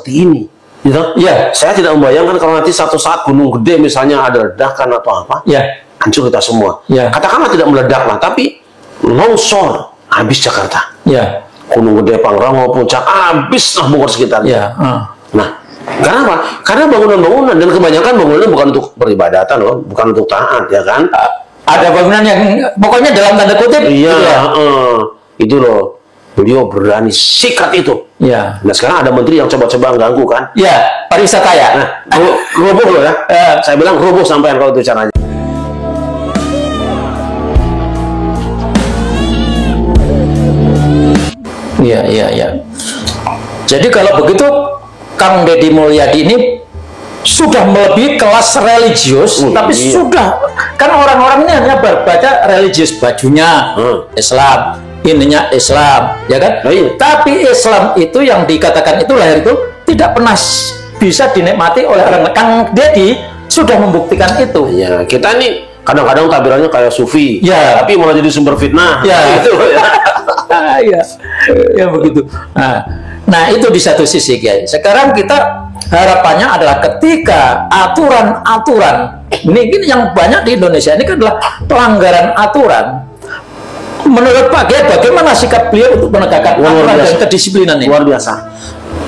seperti ini. Gitu? Ya. Saya tidak membayangkan kalau nanti satu saat gunung gede misalnya ada ledakan atau apa, Ya. hancur kita semua. Ya. Katakanlah tidak meledak lah, tapi longsor, habis Jakarta. Ya. Gunung Gede, Pangrango, Puncak, habis lah Bogor sekitarnya. Ya. Nah, karena apa? Karena bangunan-bangunan, dan kebanyakan bangunan bukan untuk peribadatan loh, bukan untuk taat, ya kan? Ada bangunan yang pokoknya dalam tanda kutip. Iya, gitu ya? itu loh. Beliau berani sikat itu. Ya. Nah sekarang ada menteri yang coba-coba ganggu kan? Ya, pariwisata ya. Nah, roboh loh ya. Saya bilang roboh sampai kalau itu caranya. Iya, iya, iya. Jadi kalau begitu Kang Deddy Mulyadi ini sudah melebihi kelas religius, tapi iya. sudah kan orang-orang ini hanya berbaca religius, bajunya Islam, ininya Islam, ya kan? Iya. Tapi Islam itu yang dikatakan itu lahir itu tidak pernah bisa dinikmati oleh orang. Kang Deddy sudah membuktikan itu. Ya, kita ini kadang-kadang tabirannya kayak sufi, Ya. tapi malah jadi sumber fitnah. Ya. Gitu, ya. Ya, ya begitu. Nah, itu di satu sisi, Kiai. Sekarang kita harapannya adalah ketika aturan-aturan ini yang banyak di Indonesia ini kan adalah pelanggaran aturan. Menurut Pak Kiai, bagaimana sikap beliau untuk menegakkan aturan dan kedisiplinan ini? Luar biasa.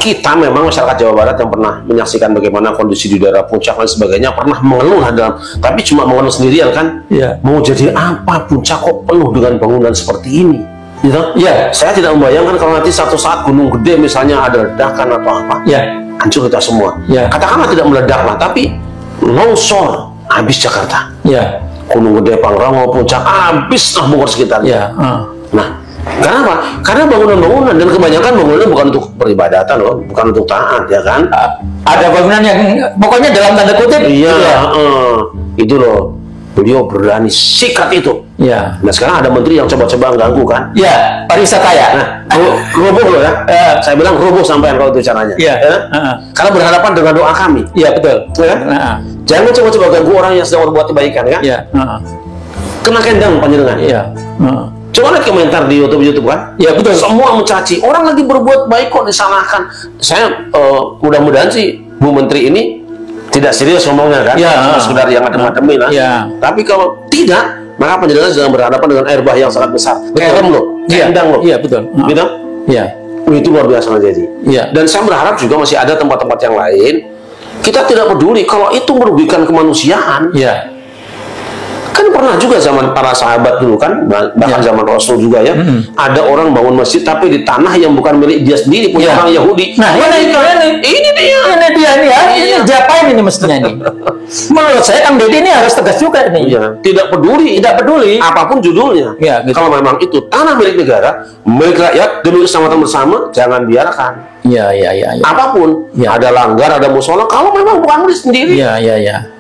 Kita memang masyarakat Jawa Barat yang pernah menyaksikan bagaimana kondisi di daerah Puncak dan sebagainya, pernah mengeluh dalam, tapi cuma mengeluh sendirian kan? Ya. Mau jadi apa Puncak kok penuh dengan bangunan seperti ini? Gitu? Ya. Saya tidak membayangkan kalau nanti satu saat gunung gede misalnya ada ledakan atau apa, Ya. hancur kita semua. Ya. Katakanlah tidak meledak lah, tapi longsor, habis Jakarta. Ya. Gunung Gede, Pangrango, Puncak, habis lah Bogor sekitarnya. Ya. Nah, karena apa? Karena bangunan-bangunan, dan kebanyakan bangunan bukan untuk peribadatan loh, bukan untuk taat, ya kan? Ada bangunan yang pokoknya dalam tanda kutip. Iya, gitu ya? itu loh. Beliau berani sikat itu. Ya. Nah sekarang ada menteri yang coba-coba ganggu kan? Ya, pariwisata ya. Nah, roboh loh ya. Saya bilang roboh sampai kalau itu caranya. Iya. Ya? Karena berhadapan dengan doa kami. Iya, betul. Ya? Jangan coba-coba ganggu orang yang sedang berbuat kebaikan ya. Iya. Kena kendang panjenengan. Iya. Coba lihat komentar di YouTube kan? Iya, betul. Semua mencaci. Orang lagi berbuat baik kok disalahkan. Saya mudah-mudahan sih Bu Menteri ini tidak serius ngomongnya kan? Ya. Sekedar yang adem-ademin lah. Ya. Tapi kalau tidak, maka penjelasan sedang berhadapan dengan air bah yang sangat besar. Kerem loh, kendang loh. Iya, betul. Gitu? Iya. Itu luar biasa jadi. Iya. Dan saya berharap juga masih ada tempat-tempat yang lain. Kita tidak peduli kalau itu merugikan kemanusiaan. Iya. Kan pernah juga zaman para sahabat dulu kan, bahkan zaman Rasul juga ya, ada orang bangun masjid tapi di tanah yang bukan milik dia sendiri, punya orang Yahudi. Nah, ini dia nih ya. Ini diapain ini mestinya ini? Menurut saya Kang Deddy ini harus tegas juga ini. Iya, tidak peduli apapun judulnya. Ya, gitu. Kalau memang itu tanah milik negara, milik rakyat, demi keselamatan bersama, jangan biarkan. Iya. Apapun, Ya. ada langgar, ada musola, kalau memang bukan milik sendiri. Iya.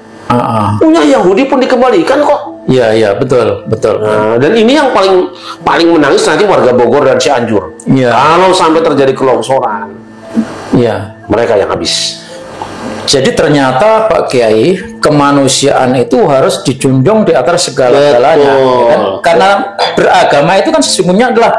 Punya Yahudi pun dikembalikan kok. Iya, betul. Nah, dan ini yang paling menangis nanti warga Bogor dan Cianjur. Iya. Kalau sampai terjadi kelongsoran, Iya. mereka yang habis. Jadi ternyata Pak Kiai, kemanusiaan itu harus dijunjung di atas segala-galanya, ya kan? Karena beragama itu kan sesungguhnya adalah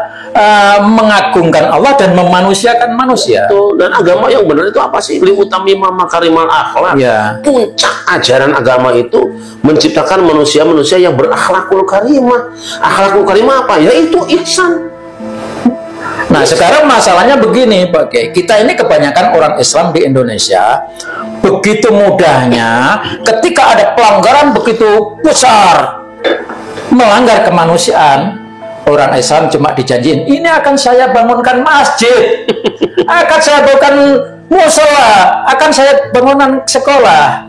mengagungkan Allah dan memanusiakan manusia. Dan agama yang benar itu apa sih? Liutamima makarimal akhlak. Ya. Puncak ajaran agama itu menciptakan manusia-manusia yang berakhlakul karimah. Akhlakul karimah apa? Yaitu ihsan. Nah, sekarang masalahnya begini, Pak Kiai. Kita ini kebanyakan orang Islam di Indonesia, begitu mudahnya ketika ada pelanggaran begitu besar, melanggar kemanusiaan, orang Islam cuma dijanjiin, ini akan saya bangunkan masjid, akan saya bangunkan musola, akan saya bangunan sekolah.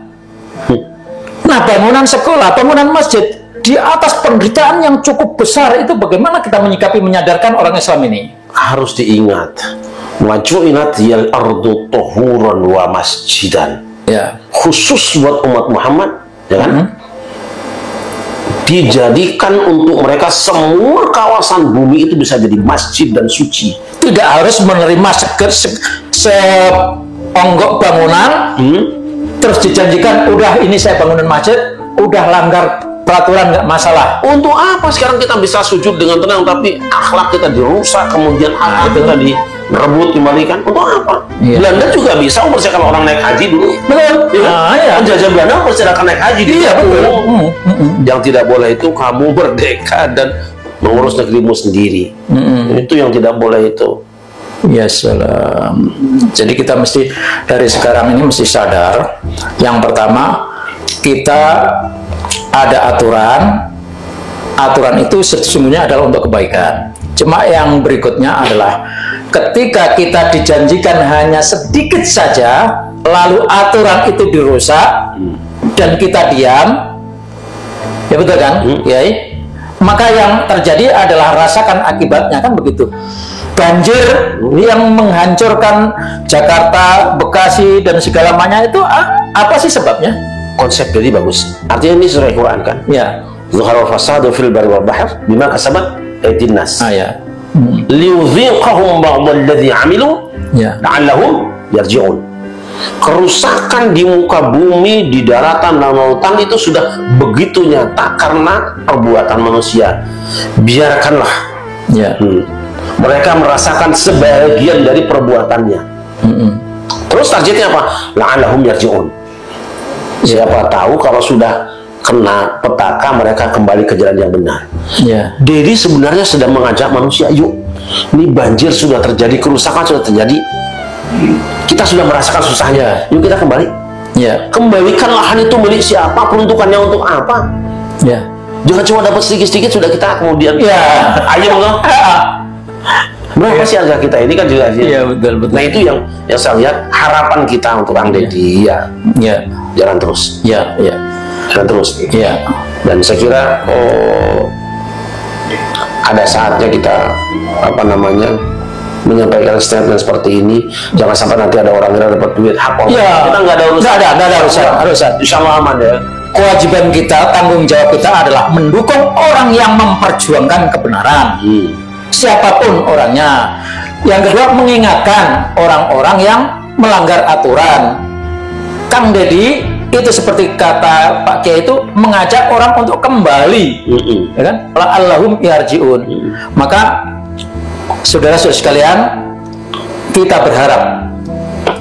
Nah, bangunan sekolah, bangunan masjid di atas penderitaan yang cukup besar itu bagaimana kita menyikapi, menyadarkan orang Islam ini? Harus diingat, wajulat yal ardu tuhuran wa masjidan. Ya. Khusus buat umat Muhammad, ya kan? Dijadikan untuk mereka semua kawasan bumi itu bisa jadi masjid dan suci. Tidak harus menerima seonggok bangunan, terus dijanjikan udah ini saya bangunan masjid, udah langgar peraturan nggak masalah. Untuk apa sekarang kita bisa sujud dengan tenang tapi akhlak kita dirusak, kemudian akhlak kita rebut kembalikan untuk apa? Iya. Belanda juga bisa mempersiapkan orang naik haji dulu. Betul. Ya, Iya. penjajah Belanda mempersiapkan naik haji. Iya, betul. Yang tidak boleh itu kamu merdeka dan mengurus negerimu sendiri. Itu yang tidak boleh itu. Ya salam. Jadi kita mesti dari sekarang ini mesti sadar. Yang pertama, kita ada aturan. Aturan itu sesungguhnya adalah untuk kebaikan. Cuma yang berikutnya adalah ketika kita dijanjikan hanya sedikit saja, lalu aturan itu dirusak dan kita diam, ya betul kan? Kiai? Maka yang terjadi adalah rasakan akibatnya, kan begitu. Banjir yang menghancurkan Jakarta, Bekasi dan segala macamnya itu apa sih sebabnya? Konsep jadi bagus. Artinya ini surah Quran kan? Ya. Zuharul fasadu fil barri wal bahr bima kasabat aydin nas. Ya. Liudhiqahum ba'dalladzi 'amilu Ya. la'allahum yarji'un. Kerusakan di muka bumi, di daratan dan lautan itu sudah begitu nyata karena perbuatan manusia. Biarkanlah Ya. mereka merasakan sebagian dari perbuatannya. Terus targetnya apa? La'allahum yarji'un. Siapa tahu kalau sudah kena petaka mereka kembali ke jalan yang benar. Ya. Jadi sebenarnya sedang mengajak manusia, yuk, ini banjir sudah terjadi, kerusakan sudah terjadi, kita sudah merasakan susahnya, yuk kita kembali. Ya. Kembalikan lahan itu milik siapa, peruntukannya untuk apa. Ya. Jangan cuma dapat sedikit-sedikit sudah kita kemudian ayo enggak. Berapa sih harga kita ini kan juga. Iya, betul. Nah itu yang saya lihat harapan kita untuk Kang Deddy, ya. Jalan terus. Jalan terus. Dan saya kira ada saatnya kita menyampaikan statement seperti ini. Jangan sampai nanti ada orang yang dapat duit hak orang. Kita nggak ada urusan. Nggak ada urusan. Insya Allah aman ya. Kewajiban kita, tanggung jawab kita adalah mendukung orang yang memperjuangkan kebenaran. Siapapun orangnya. Yang kedua, mengingatkan orang-orang yang melanggar aturan. Kang Deddy itu seperti kata Pak Kiai itu mengajak orang untuk kembali, ya kan? La'allahum yarji'un. Maka saudara-saudara sekalian, kita berharap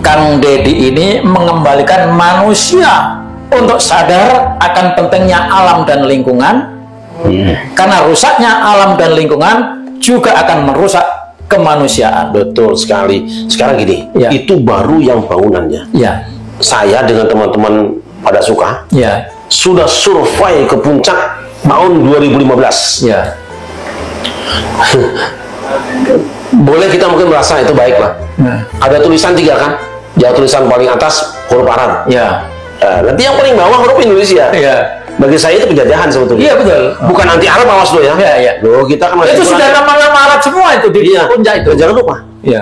Kang Deddy ini mengembalikan manusia untuk sadar akan pentingnya alam dan lingkungan, karena rusaknya alam dan lingkungan juga akan merusak kemanusiaan. Betul sekali. Sekarang gini, Ya. itu baru yang bangunannya. Ya. Saya dengan teman-teman pada suka Ya. sudah survei ke puncak tahun 2015. Ya. Boleh kita mungkin merasa itu baik lah. Ada tulisan 3 kan? Yang tulisan paling atas huruf Arab. Ya. Nanti yang paling bawah huruf Indonesia. Ya. Bagi saya itu penjajahan sebetulnya. Iya, betul. Bukan anti Arab, awas lo ya. Iya. Loh, kita kan Itu sudah nama-nama Arab semua itu di puncak itu. Dan jangan lupa, Iya.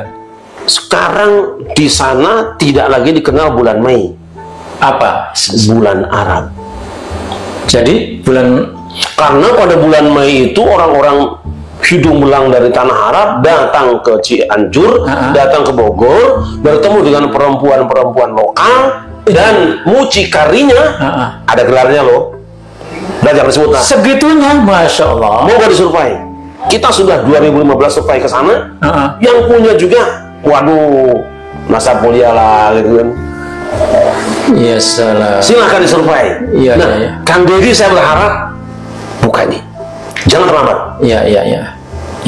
sekarang di sana tidak lagi dikenal bulan Mei. Apa? Bulan Arab. Jadi bulan Karena pada bulan Mei itu orang-orang hidung belang dari tanah Arab datang ke Cianjur, datang ke Bogor, bertemu dengan perempuan-perempuan lokal dan mucikarinya. Ada gelarnya loh. Udah jangan disebut lah. segitunya, Masya Allah. Mau nggak disurvei? Kita sudah 2015 survei ke sana. Yang punya juga, waduh, masa mulia lah gitu kan. Ya salah. Silahkan disurvei. Iya, Nah, iya. Kang Deddy saya berharap buka ini. Jangan terlambat. Iya.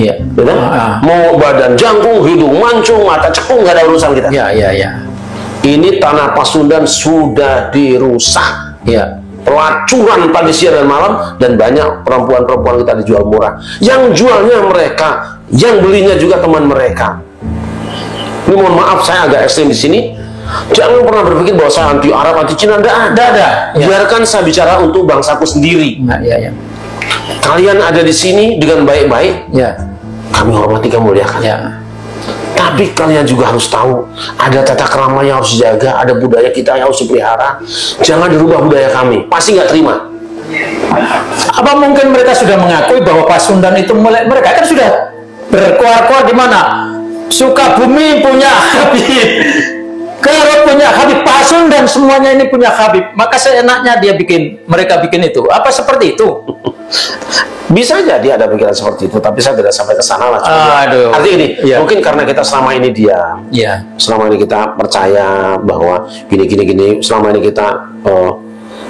Ya kan? Mau badan jangkung, hidung mancung, mata cekung, nggak ada urusan kita. Iya. Ini tanah Pasundan sudah dirusak. Iya. Pelacuran pagi siang dan malam, dan banyak perempuan-perempuan kita dijual murah. Yang jualnya mereka, yang belinya juga teman mereka. Ini mohon maaf saya agak ekstrim di sini. Jangan pernah berpikir bahwa saya anti Arab, anti Cina. Ada. Ya. Biarkan saya bicara untuk bangsaku sendiri. Iya. Kalian ada di sini dengan baik-baik, Ya. kami hormati, kami muliakan. Ya. Tapi kalian juga harus tahu, ada tata krama yang harus dijaga, ada budaya kita yang harus dipelihara. Jangan dirubah budaya kami, pasti nggak terima. Apa mungkin mereka sudah mengakui bahwa Pasundan itu mereka kan sudah berkuar-kuar di mana? Sukabumi punya Habib, Garut punya Habib, Pasundan semuanya ini punya Habib, maka seenaknya mereka bikin itu. Apa seperti itu? Bisa jadi ada pikiran seperti itu, tapi saya tidak sampai ke sana lah. Aduh. Artinya ini, Ya. mungkin karena kita selama ini diam, Ya. selama ini kita percaya bahwa gini, selama ini kita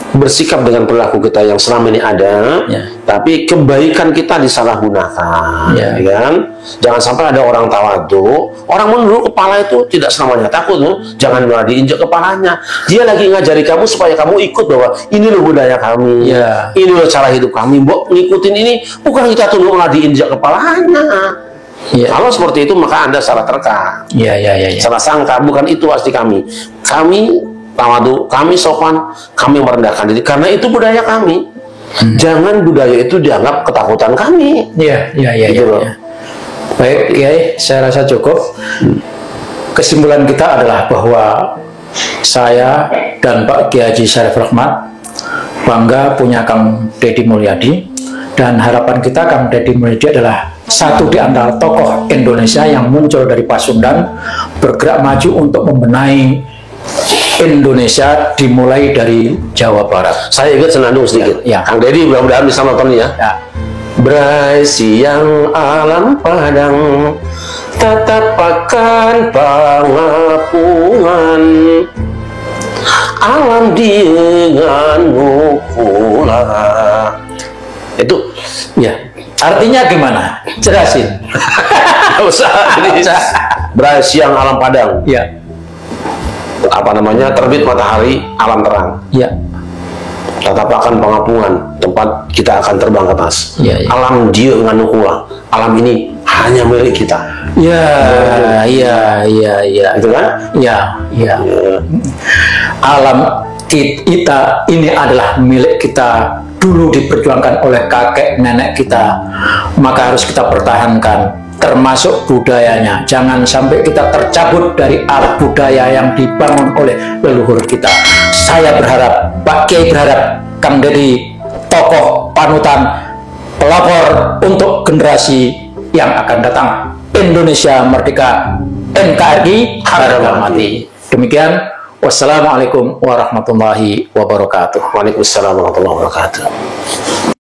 bersikap dengan perilaku kita yang selama ini ada, Ya. tapi kebaikan kita disalahgunakan, Ya. ya kan? Jangan sampai ada orang tawadu, orang menunduk kepala itu tidak selamanya takut, loh. Jangan malah diinjak kepalanya. Dia lagi ngajari kamu supaya kamu ikut bahwa ini loh budaya kami, Ya. ini loh cara hidup kami. Mbok ngikutin ini, bukan kita tunduk malah diinjak kepalanya. Ya. Kalau seperti itu maka Anda salah terka, Ya. salah sangka. Bukan itu asli kami. Kami tawadu, kami sopan, kami merendahkan diri karena itu budaya kami. Jangan budaya itu dianggap ketakutan kami. Ya. Gitu loh. Baik, Kiai, saya rasa cukup. Kesimpulan kita adalah bahwa saya dan Pak Kiai Haji Syarif Rahmat bangga punya Kang Deddy Mulyadi, dan harapan kita Kang Deddy Mulyadi adalah satu di antara tokoh Indonesia yang muncul dari Pasundan, bergerak maju untuk membenahi Indonesia dimulai dari Jawa Barat. Saya ikut senandung sedikit. Ya. Kang Deddy mudah-mudahan bisa nonton ya. Ya. Berai siang alam padang, tatapakan pangapungan, alam denganmu pula. Itu Ya. Artinya gimana? Jelasin. nggak usah. Ini berai siang alam padang. Ya. Apa namanya, terbit matahari alam terang, Ya. tatapakan pangapungan, tempat kita akan terbang ke atas. Ya. Alam dia nganukula, alam ini hanya milik kita. Ya. Gitu kan? Ya. Ya. Alam kita ini adalah milik kita, dulu diperjuangkan oleh kakek nenek kita, maka harus kita pertahankan, termasuk budayanya. Jangan sampai kita tercabut dari alat budaya yang dibangun oleh leluhur kita. Saya berharap, Pak Kiai berharap, Kang Deddy tokoh panutan, pelopor untuk generasi yang akan datang. Indonesia merdeka, NKRI harga mati. Demikian, wassalamualaikum warahmatullahi wabarakatuh. Waalaikumsalam warahmatullahi wabarakatuh.